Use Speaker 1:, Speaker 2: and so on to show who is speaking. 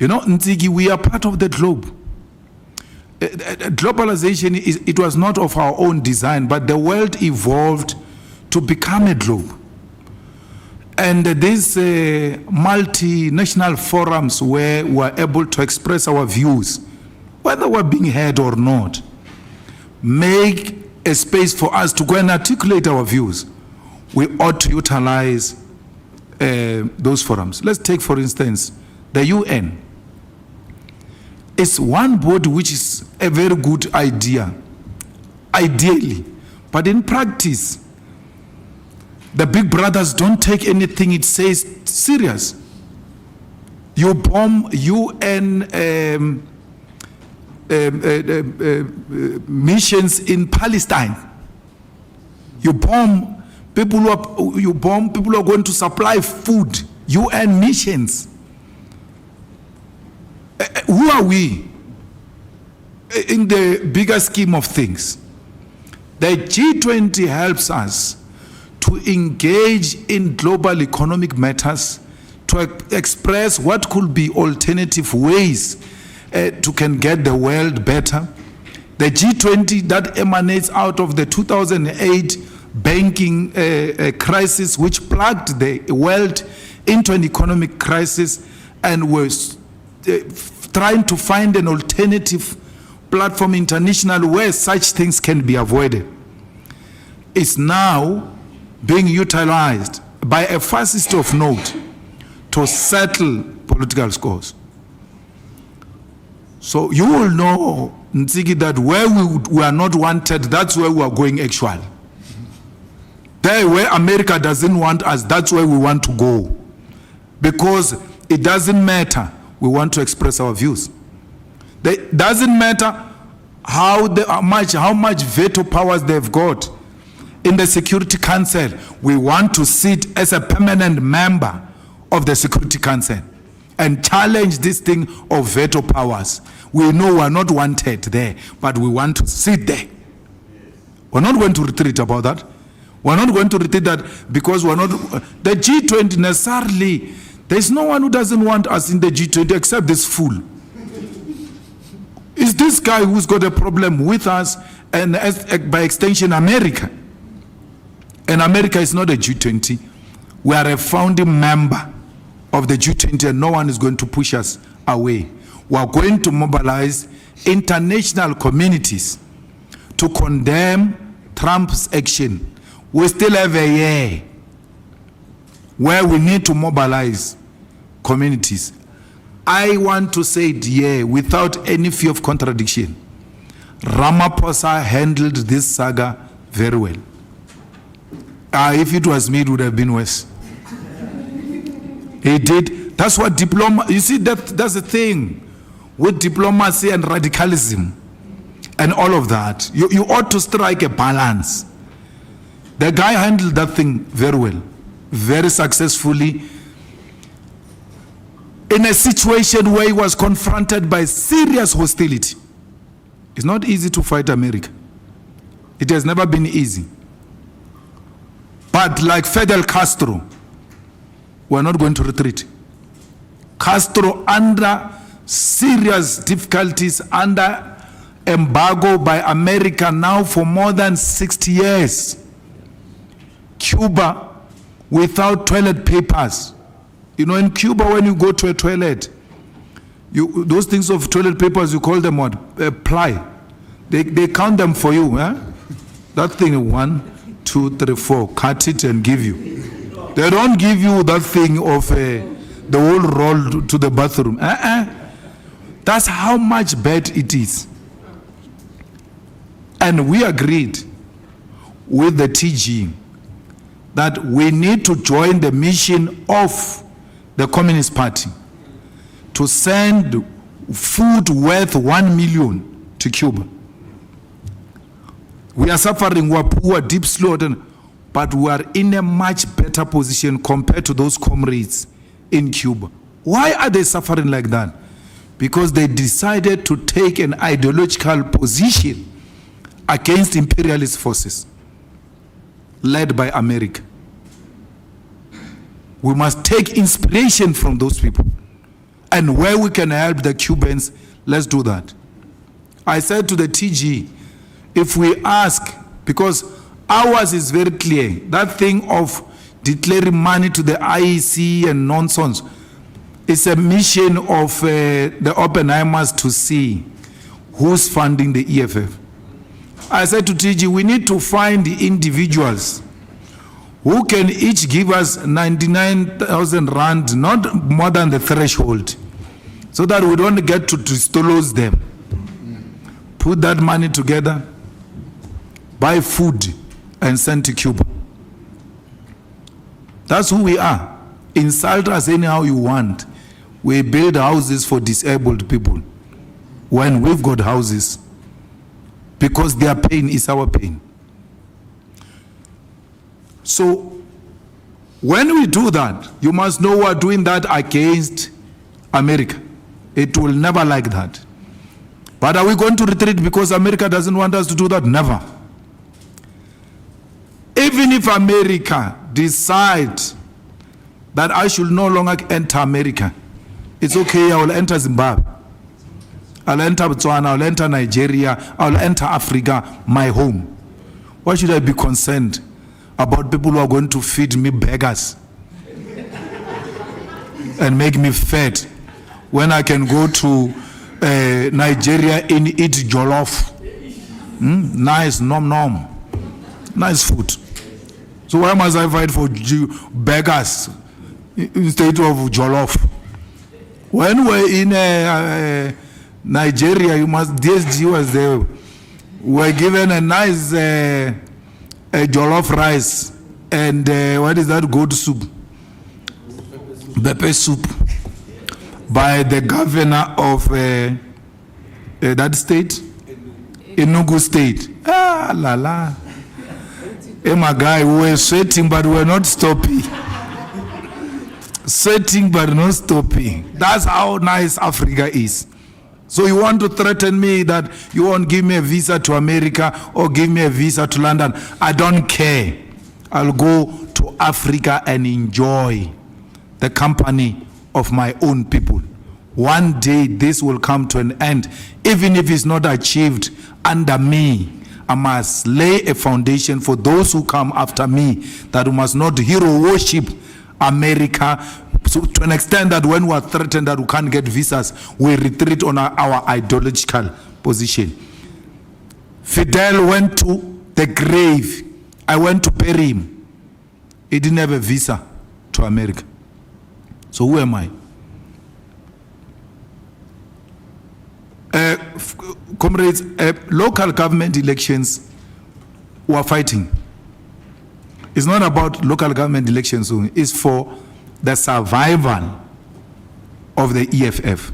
Speaker 1: You know, Ntigi, we are part of the globe. Globalization, it was not of our own design, but the world evolved to become a globe. And these multinational forums where we are able to express our views, whether we're being heard or not, make a space for us to go and articulate our views. We ought to utilize those forums. Let's take, for instance, the UN. It's one body which is a very good idea, ideally, but in practice, the big brothers don't take anything it says serious. You bomb UN missions in Palestine. You bomb people who are going to supply food. UN missions. Who are we in the bigger scheme of things? The G20 helps us to engage in global economic matters, to express what could be alternative ways to can get the world better. The G20 that emanates out of the 2008 banking crisis, which plugged the world into an economic crisis, and was trying to find an alternative platform international where such things can be avoided, is now being utilized by a fascist of note to settle political scores. So you will know, Ntigi, that where we are not wanted, that's where we are going actually. There where America doesn't want us, that's where we want to go. Because it doesn't matter, we want to express our views. It doesn't matter how much veto powers they've got in the Security Council. We want to sit as a permanent member of the Security Council and challenge this thing of veto powers. We know we're not wanted there, but we want to sit there. We're not going to retreat about that. We're not going to retreat that because we're not, the G20 necessarily, there's no one who doesn't want us in the G20 except this fool. It's this guy who's got a problem with us and by extension America. And America is not a G20. We are a founding member of the G20 and no one is going to push us away. We are going to mobilize international communities to condemn Trump's action. We still have a year where we need to mobilize communities. I want to say it here without any fear of contradiction. Ramaphosa handled this saga very well. If it was me, it would have been worse. He did. That's what you see, that's the thing with diplomacy and radicalism and all of that. You ought to strike a balance. The guy handled that thing very well, very successfully, in a situation where he was confronted by serious hostility. It's not easy to fight America. It has never been easy. But like Fidel Castro, we're not going to retreat. Castro, under serious difficulties, under embargo by America now for more than 60 years. Cuba, without toilet papers. You know, in Cuba, when you go to a toilet, those things of toilet papers, you call them what? Ply. They count them for you. Eh? That thing, 1, 2, 3, 4, cut it and give you. They don't give you that thing of the whole roll to the bathroom. That's how much bad it is. And we agreed with the TG that we need to join the mission of the Communist Party to send food worth 1 million to Cuba. We are suffering, we are poor, deep slaughter, but we are in a much better position compared to those comrades in Cuba. Why are they suffering like that? Because they decided to take an ideological position against imperialist forces led by America. We must take inspiration from those people and where we can help the Cubans, let's do that. I said to the TG, if we ask, because ours is very clear, that thing of declaring money to the IEC and nonsense, it's a mission of the Oppenheimers to see who's funding the EFF. I said to TG, we need to find the individuals who can each give us 99,000 rand, not more than the threshold, so that we don't get to distolose them. Put that money together, buy food, and send to Cuba. That's who we are. Insult us anyhow you want. We build houses for disabled people when we've got houses, because their pain is our pain. So when we do that, you must know we're doing that against America. It will never like that. But are we going to retreat because America doesn't want us to do that? Never. Even if America decides that I should no longer enter America, it's okay, I will enter Zimbabwe, I'll enter Botswana, I'll enter Nigeria, I'll enter Africa, my home. Why should I be concerned about people who are going to feed me beggars and make me fat when I can go to Nigeria and eat jollof? Nice, nom, nice food. So why must I fight for beggars instead of jollof? When we're in Nigeria, you must, DSG was there, we're given a nice jollof rice and what is that, goat soup? Pepper soup by the governor of that state, Enugu State. Ah, la la. Hey, my guy, we were sweating, but we're not stopping. Sweating, but not stopping. That's how nice Africa is. So you want to threaten me that you won't give me a visa to America or give me a visa to London? I don't care. I'll go to Africa and enjoy the company of my own people. One day this will come to an end. Even if it's not achieved under me, I must lay a foundation for those who come after me, that we must not hero worship America, so to an extent that when we are threatened that we can't get visas, we retreat on our ideological position. Fidel went to the grave. I went to bury him. He didn't have a visa to America. So who am I? Comrades, local government elections were fighting. It's not about local government elections, it's for the survival of the EFF.